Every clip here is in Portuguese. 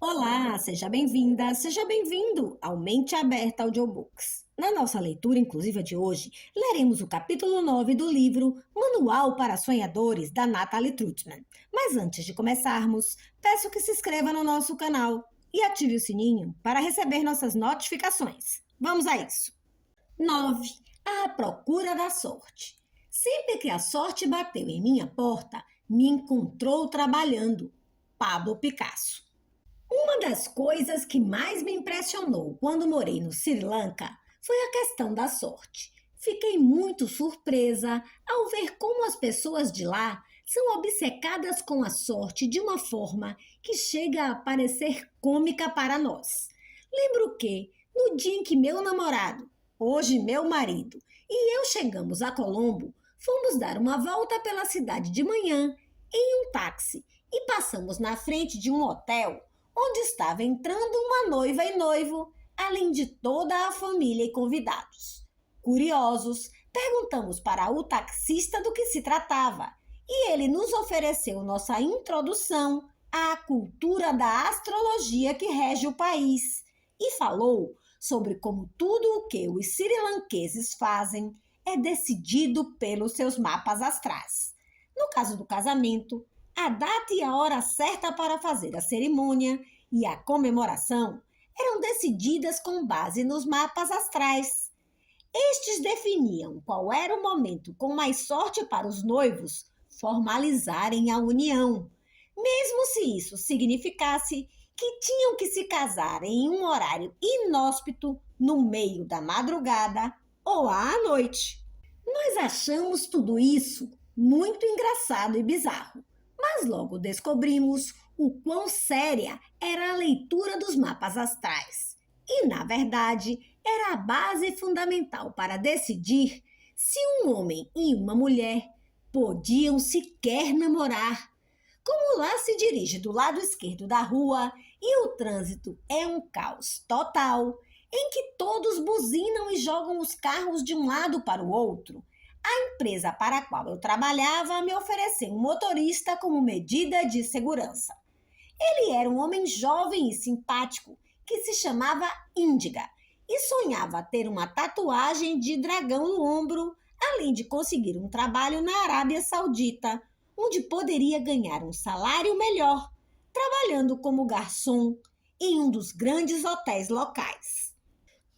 Olá, seja bem-vinda, seja bem-vindo ao Mente Aberta Audiobooks. Na nossa leitura inclusiva de hoje, leremos o capítulo 9 do livro Manual para Sonhadores, da Natalie Trutman. Mas antes de começarmos, peço que se inscreva no nosso canal e ative o sininho para receber nossas notificações. Vamos a isso! 9. A procura da sorte. Sempre que a sorte bateu em minha porta, me encontrou trabalhando. Pablo Picasso. Uma das coisas que mais me impressionou quando morei no Sri Lanka foi a questão da sorte. Fiquei muito surpresa ao ver como as pessoas de lá são obcecadas com a sorte de uma forma que chega a parecer cômica para nós. Lembro que, no dia em que meu namorado, hoje meu marido, e eu chegamos a Colombo, fomos dar uma volta pela cidade de manhã em um táxi e passamos na frente de um hotel onde estava entrando uma noiva e noivo, além de toda a família e convidados. Curiosos, perguntamos para o taxista do que se tratava e ele nos ofereceu nossa introdução à cultura da astrologia que rege o país e falou sobre como tudo o que os srilanqueses fazem é decidido pelos seus mapas astrais. No caso do casamento, a data e a hora certa para fazer a cerimônia e a comemoração eram decididas com base nos mapas astrais. Estes definiam qual era o momento com mais sorte para os noivos formalizarem a união, mesmo se isso significasse que tinham que se casar em um horário inóspito no meio da madrugada ou à noite. Nós achamos tudo isso muito engraçado e bizarro. Mas logo descobrimos o quão séria era a leitura dos mapas astrais. E, na verdade, era a base fundamental para decidir se um homem e uma mulher podiam sequer namorar. Como lá se dirige do lado esquerdo da rua e o trânsito é um caos total, em que todos buzinam e jogam os carros de um lado para o outro, a empresa para a qual eu trabalhava me ofereceu um motorista como medida de segurança. Ele era um homem jovem e simpático que se chamava Índiga e sonhava ter uma tatuagem de dragão no ombro, além de conseguir um trabalho na Arábia Saudita, onde poderia ganhar um salário melhor, trabalhando como garçom em um dos grandes hotéis locais.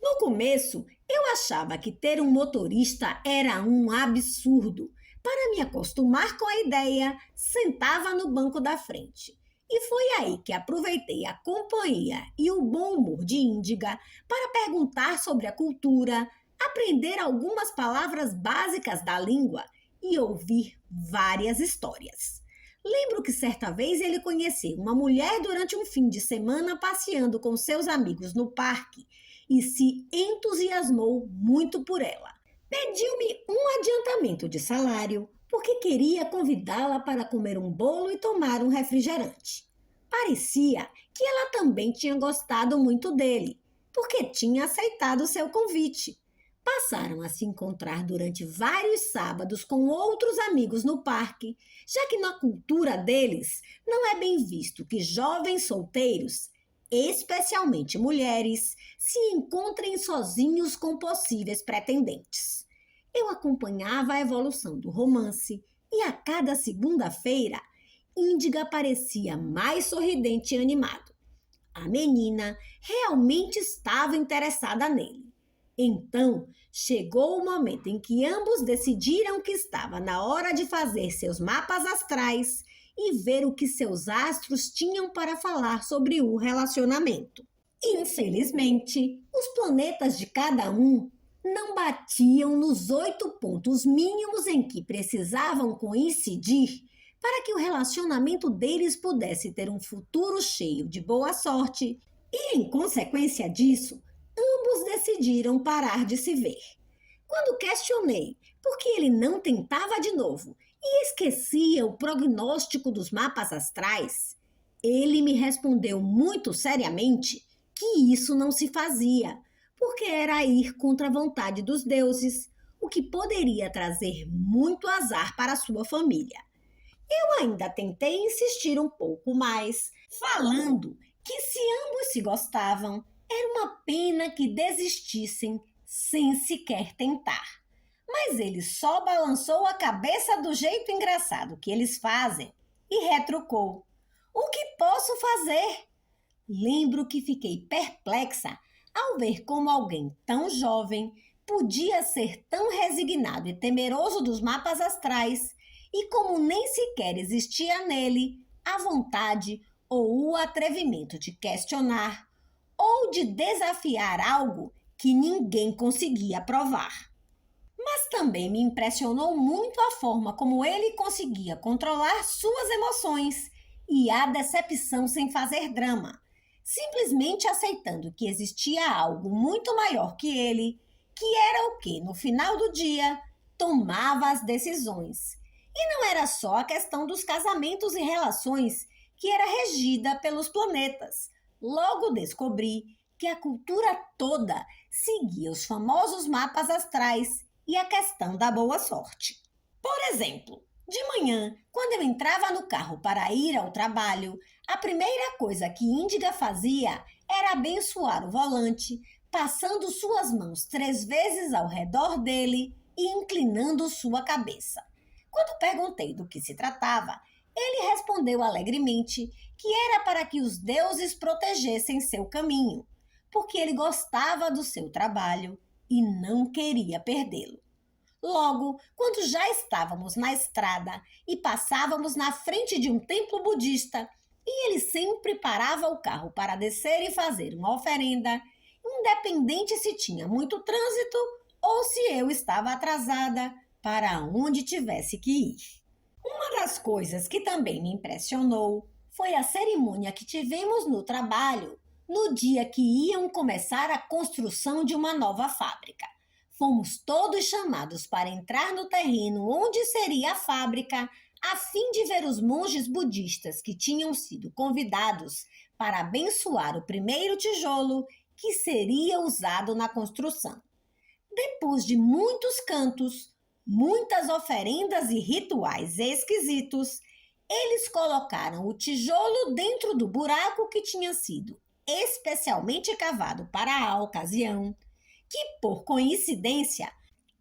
No começo, eu achava que ter um motorista era um absurdo. Para me acostumar com a ideia, sentava no banco da frente. E foi aí que aproveitei a companhia e o bom humor de Índiga para perguntar sobre a cultura, aprender algumas palavras básicas da língua e ouvir várias histórias. Lembro que certa vez ele conheceu uma mulher durante um fim de semana passeando com seus amigos no parque e se entusiasmou muito por ela. Pediu-me um adiantamento de salário porque queria convidá-la para comer um bolo e tomar um refrigerante. Parecia que ela também tinha gostado muito dele, porque tinha aceitado seu convite. Passaram a se encontrar durante vários sábados com outros amigos no parque, já que na cultura deles não é bem visto que jovens solteiros, especialmente mulheres, se encontrem sozinhos com possíveis pretendentes. Eu acompanhava a evolução do romance e a cada segunda-feira, Índiga parecia mais sorridente e animado. A menina realmente estava interessada nele. Então, chegou o momento em que ambos decidiram que estava na hora de fazer seus mapas astrais e ver o que seus astros tinham para falar sobre o relacionamento. Infelizmente, os planetas de cada um não batiam nos 8 pontos mínimos em que precisavam coincidir para que o relacionamento deles pudesse ter um futuro cheio de boa sorte e, em consequência disso, ambos decidiram parar de se ver. Quando questionei por que ele não tentava de novo e esquecia o prognóstico dos mapas astrais, ele me respondeu muito seriamente que isso não se fazia, porque era ir contra a vontade dos deuses, o que poderia trazer muito azar para sua família. Eu ainda tentei insistir um pouco mais, falando que se se gostavam, era uma pena que desistissem sem sequer tentar. Mas ele só balançou a cabeça do jeito engraçado que eles fazem e retrucou: "O que posso fazer?" Lembro que fiquei perplexa ao ver como alguém tão jovem podia ser tão resignado e temeroso dos mapas astrais e como nem sequer existia nele a vontade ou o atrevimento de questionar ou de desafiar algo que ninguém conseguia provar. Mas também me impressionou muito a forma como ele conseguia controlar suas emoções e a decepção sem fazer drama, simplesmente aceitando que existia algo muito maior que ele, que era o que, no final do dia, tomava as decisões. E não era só a questão dos casamentos e relações que era regida pelos planetas. Logo descobri que a cultura toda seguia os famosos mapas astrais e a questão da boa sorte. Por exemplo, de manhã, quando eu entrava no carro para ir ao trabalho, a primeira coisa que Índiga fazia era abençoar o volante, passando suas mãos 3 vezes ao redor dele e inclinando sua cabeça. Quando perguntei do que se tratava, ele respondeu alegremente que era para que os deuses protegessem seu caminho, porque ele gostava do seu trabalho e não queria perdê-lo. Logo, quando já estávamos na estrada e passávamos na frente de um templo budista, e ele sempre parava o carro para descer e fazer uma oferenda, independente se tinha muito trânsito ou se eu estava atrasada para onde tivesse que ir. Uma das coisas que também me impressionou foi a cerimônia que tivemos no trabalho no dia que iam começar a construção de uma nova fábrica. Fomos todos chamados para entrar no terreno onde seria a fábrica, a fim de ver os monges budistas que tinham sido convidados para abençoar o primeiro tijolo que seria usado na construção. Depois de muitos cantos, muitas oferendas e rituais esquisitos, eles colocaram o tijolo dentro do buraco que tinha sido especialmente cavado para a ocasião, que, por coincidência,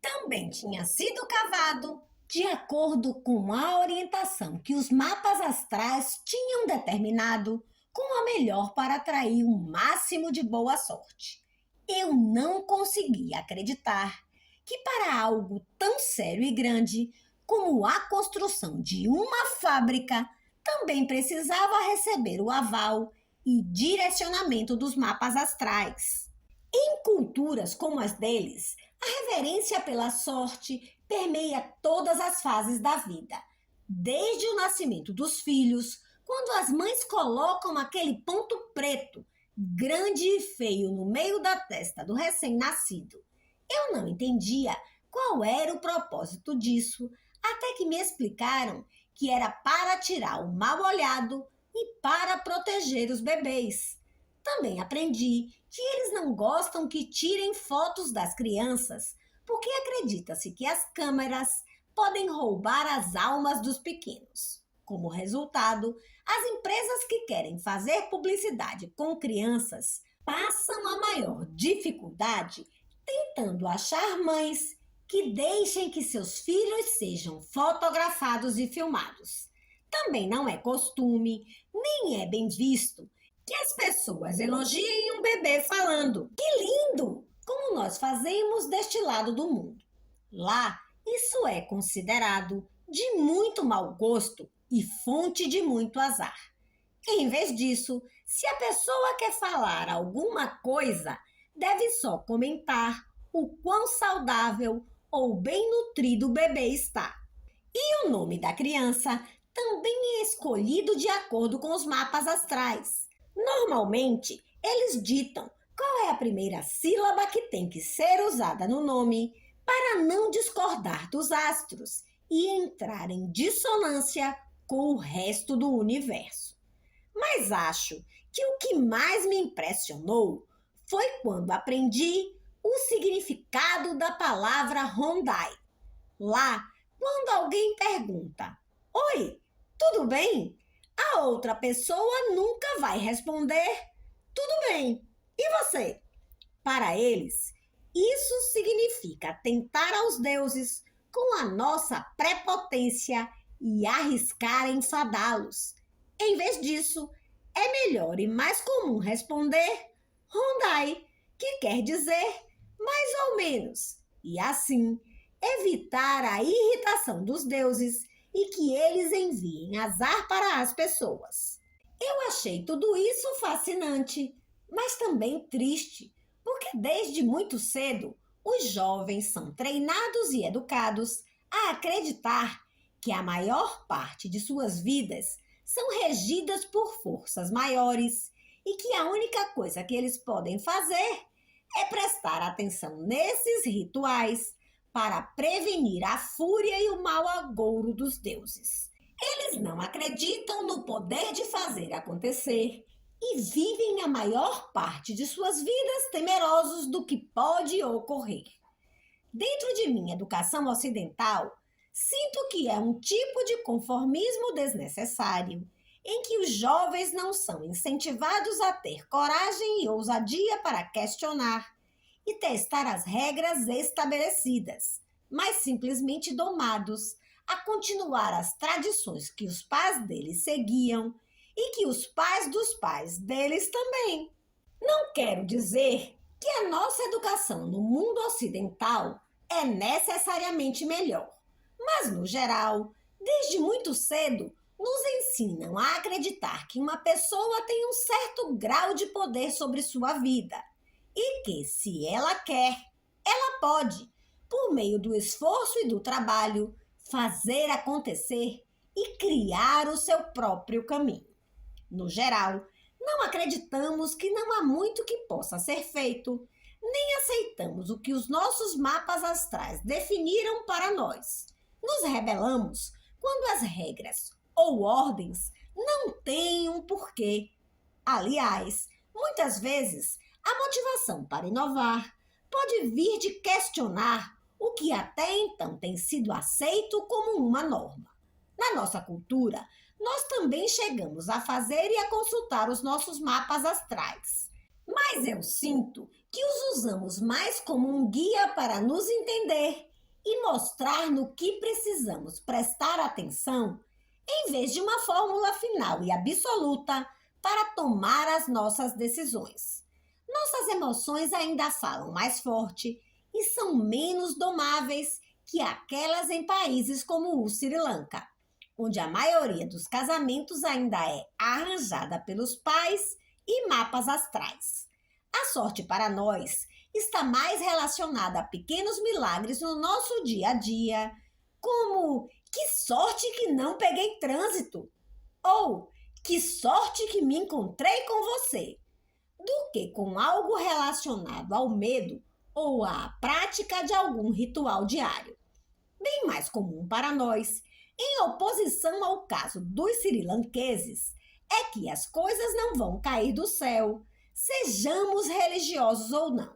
também tinha sido cavado de acordo com a orientação que os mapas astrais tinham determinado como a melhor para atrair o máximo de boa sorte. Eu não conseguia acreditar que para algo tão sério e grande como a construção de uma fábrica também precisava receber o aval e direcionamento dos mapas astrais. Em culturas como as deles, a reverência pela sorte permeia todas as fases da vida, desde o nascimento dos filhos, quando as mães colocam aquele ponto preto, grande e feio no meio da testa do recém-nascido. Eu não entendia qual era o propósito disso, até que me explicaram que era para tirar o mal-olhado e para proteger os bebês. Também aprendi que eles não gostam que tirem fotos das crianças, porque acredita-se que as câmeras podem roubar as almas dos pequenos. Como resultado, as empresas que querem fazer publicidade com crianças passam a maior dificuldade tentando achar mães que deixem que seus filhos sejam fotografados e filmados. Também não é costume, nem é bem visto, que as pessoas elogiem um bebê falando "que lindo", como nós fazemos deste lado do mundo. Lá, isso é considerado de muito mau gosto e fonte de muito azar. Em vez disso, se a pessoa quer falar alguma coisa, deve só comentar o quão saudável ou bem nutrido o bebê está. E o nome da criança também é escolhido de acordo com os mapas astrais. Normalmente, eles ditam qual é a primeira sílaba que tem que ser usada no nome para não discordar dos astros e entrar em dissonância com o resto do universo. Mas acho que o que mais me impressionou foi quando aprendi o significado da palavra Hondai. Lá, quando alguém pergunta "Oi, tudo bem?", a outra pessoa nunca vai responder "tudo também. E você? Para eles, isso significa tentar aos deuses com a nossa prepotência e arriscar enfadá-los. Em vez disso, é melhor e mais comum responder Rondai, que quer dizer mais ou menos, e assim evitar a irritação dos deuses e que eles enviem azar para as pessoas. Eu achei tudo isso fascinante, mas também triste, porque desde muito cedo os jovens são treinados e educados a acreditar que a maior parte de suas vidas são regidas por forças maiores e que a única coisa que eles podem fazer é prestar atenção nesses rituais para prevenir a fúria e o mau agouro dos deuses. Eles não acreditam no poder de fazer acontecer e vivem a maior parte de suas vidas temerosos do que pode ocorrer. Dentro de minha educação ocidental, sinto que é um tipo de conformismo desnecessário, em que os jovens não são incentivados a ter coragem e ousadia para questionar e testar as regras estabelecidas, mas simplesmente domados a continuar as tradições que os pais deles seguiam e que os pais dos pais deles também. Não quero dizer que a nossa educação no mundo ocidental é necessariamente melhor, mas, no geral, desde muito cedo, nos ensinam a acreditar que uma pessoa tem um certo grau de poder sobre sua vida e que, se ela quer, ela pode, por meio do esforço e do trabalho, fazer acontecer e criar o seu próprio caminho. No geral, não acreditamos que não há muito que possa ser feito, nem aceitamos o que os nossos mapas astrais definiram para nós. Nos rebelamos quando as regras ou ordens não têm um porquê. Aliás, muitas vezes, a motivação para inovar pode vir de questionar o que até então tem sido aceito como uma norma. Na nossa cultura, nós também chegamos a fazer e a consultar os nossos mapas astrais. Mas eu sinto que os usamos mais como um guia para nos entender e mostrar no que precisamos prestar atenção, em vez de uma fórmula final e absoluta para tomar as nossas decisões. Nossas emoções ainda falam mais forte e são menos domáveis que aquelas em países como o Sri Lanka, onde a maioria dos casamentos ainda é arranjada pelos pais e mapas astrais. A sorte para nós está mais relacionada a pequenos milagres no nosso dia a dia, como que sorte que não peguei trânsito, ou que sorte que me encontrei com você, do que com algo relacionado ao medo ou à prática de algum ritual diário. Bem mais comum para nós, em oposição ao caso dos srilanqueses, é que as coisas não vão cair do céu, sejamos religiosos ou não,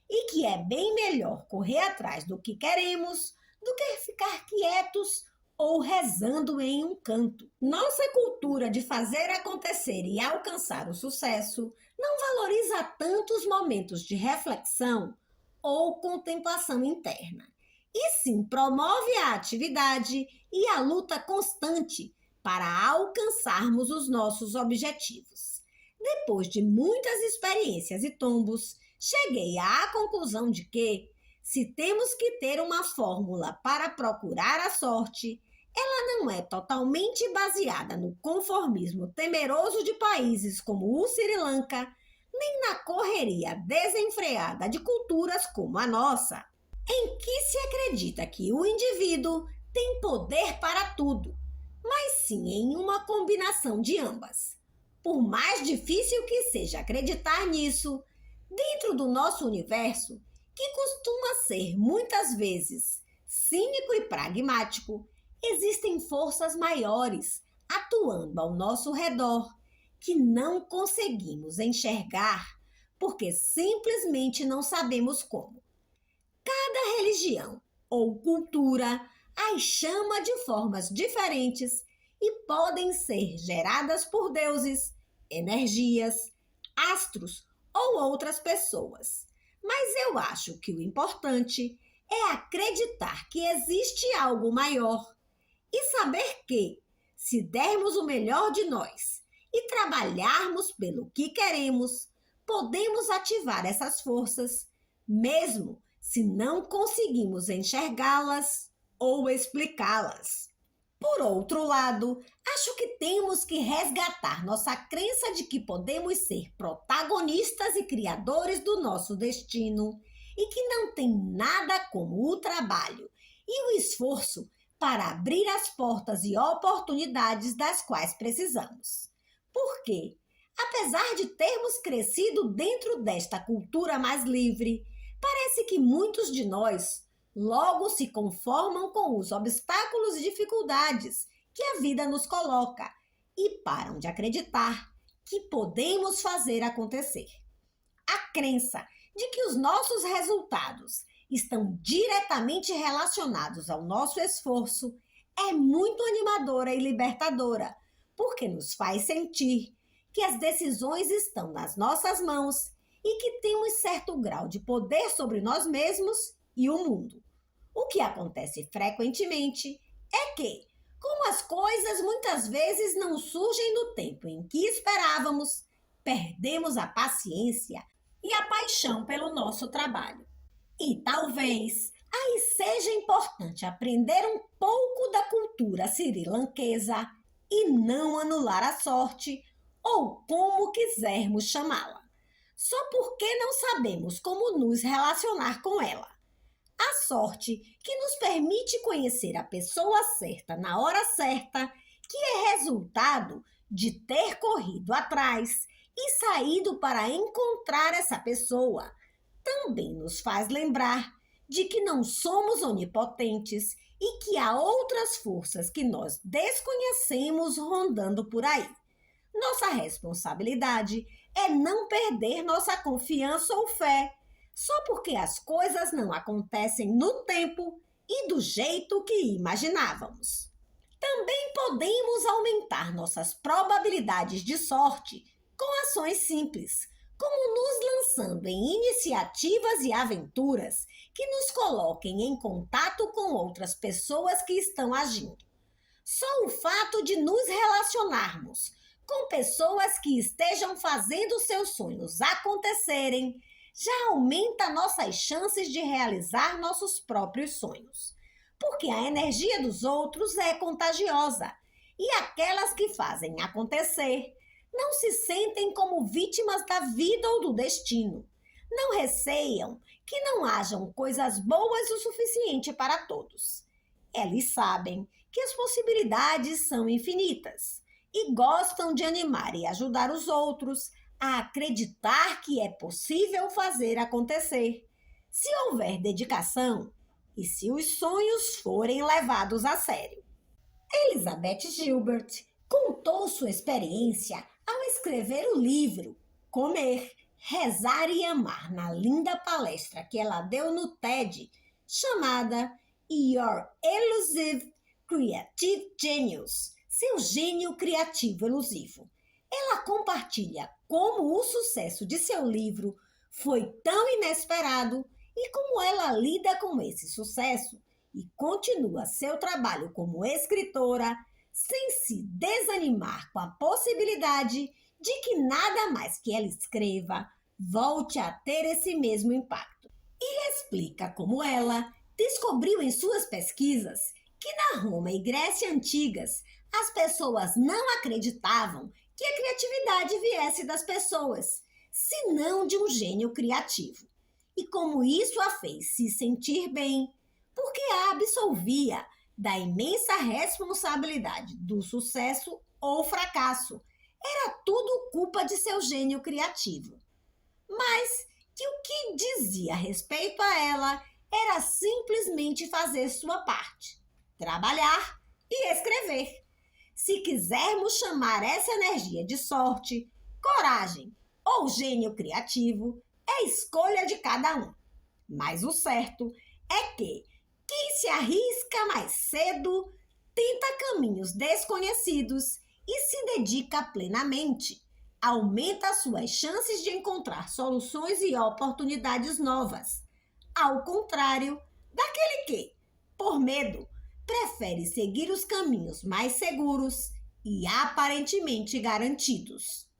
e que é bem melhor correr atrás do que queremos do que ficar quietos ou rezando em um canto. Nossa cultura de fazer acontecer e alcançar o sucesso não valoriza tanto os momentos de reflexão ou contemplação interna, e sim promove a atividade e a luta constante para alcançarmos os nossos objetivos. Depois de muitas experiências e tombos, cheguei à conclusão de que, se temos que ter uma fórmula para procurar a sorte, ela não é totalmente baseada no conformismo temeroso de países como o Sri Lanka, nem na correria desenfreada de culturas como a nossa, em que se acredita que o indivíduo tem poder para tudo, mas sim em uma combinação de ambas. Por mais difícil que seja acreditar nisso, dentro do nosso universo, que costuma ser muitas vezes cínico e pragmático, existem forças maiores atuando ao nosso redor que não conseguimos enxergar porque simplesmente não sabemos como. Cada religião ou cultura as chama de formas diferentes e podem ser geradas por deuses, energias, astros ou outras pessoas. Mas eu acho que o importante é acreditar que existe algo maior e saber que, se dermos o melhor de nós e trabalharmos pelo que queremos, podemos ativar essas forças, mesmo se não conseguimos enxergá-las ou explicá-las. Por outro lado, acho que temos que resgatar nossa crença de que podemos ser protagonistas e criadores do nosso destino e que não tem nada como o trabalho e o esforço para abrir as portas e oportunidades das quais precisamos. Porque, apesar de termos crescido dentro desta cultura mais livre, parece que muitos de nós logo se conformam com os obstáculos e dificuldades que a vida nos coloca e param de acreditar que podemos fazer acontecer. A crença de que os nossos resultados estão diretamente relacionados ao nosso esforço é muito animadora e libertadora, porque nos faz sentir que as decisões estão nas nossas mãos e que temos certo grau de poder sobre nós mesmos e o mundo. O que acontece frequentemente é que, como as coisas muitas vezes não surgem no tempo em que esperávamos, perdemos a paciência e a paixão pelo nosso trabalho. E talvez aí seja importante aprender um pouco da cultura sri-lankesa e não anular a sorte, ou como quisermos chamá-la, só porque não sabemos como nos relacionar com ela. A sorte que nos permite conhecer a pessoa certa na hora certa, que é resultado de ter corrido atrás e saído para encontrar essa pessoa, também nos faz lembrar de que não somos onipotentes e que há outras forças que nós desconhecemos rondando por aí. Nossa responsabilidade é não perder nossa confiança ou fé, só porque as coisas não acontecem no tempo e do jeito que imaginávamos. Também podemos aumentar nossas probabilidades de sorte com ações simples, como nos lançando em iniciativas e aventuras que nos coloquem em contato com outras pessoas que estão agindo. Só o fato de nos relacionarmos com pessoas que estejam fazendo seus sonhos acontecerem já aumenta nossas chances de realizar nossos próprios sonhos. Porque a energia dos outros é contagiosa e aquelas que fazem acontecer não se sentem como vítimas da vida ou do destino. Não receiam que não hajam coisas boas o suficiente para todos. Eles sabem que as possibilidades são infinitas e gostam de animar e ajudar os outros a acreditar que é possível fazer acontecer, se houver dedicação e se os sonhos forem levados a sério. Elizabeth Gilbert contou sua experiência ao escrever o livro Comer, Rezar e Amar na linda palestra que ela deu no TED, chamada Your Elusive Creative Genius, seu gênio criativo elusivo. Ela compartilha como o sucesso de seu livro foi tão inesperado e como ela lida com esse sucesso e continua seu trabalho como escritora sem se desanimar com a possibilidade de que nada mais que ela escreva volte a ter esse mesmo impacto. E explica como ela descobriu em suas pesquisas que na Roma e Grécia antigas as pessoas não acreditavam que a criatividade viesse das pessoas, senão de um gênio criativo. E como isso a fez se sentir bem, porque a absolvia da imensa responsabilidade do sucesso ou fracasso. Era tudo culpa de seu gênio criativo. Mas que o que dizia a respeito a ela era simplesmente fazer sua parte, trabalhar e escrever. Se quisermos chamar essa energia de sorte, coragem ou gênio criativo, é escolha de cada um. Mas o certo é que quem se arrisca mais cedo tenta caminhos desconhecidos e se dedica plenamente, aumenta suas chances de encontrar soluções e oportunidades novas. Ao contrário daquele que, por medo, prefere seguir os caminhos mais seguros e aparentemente garantidos.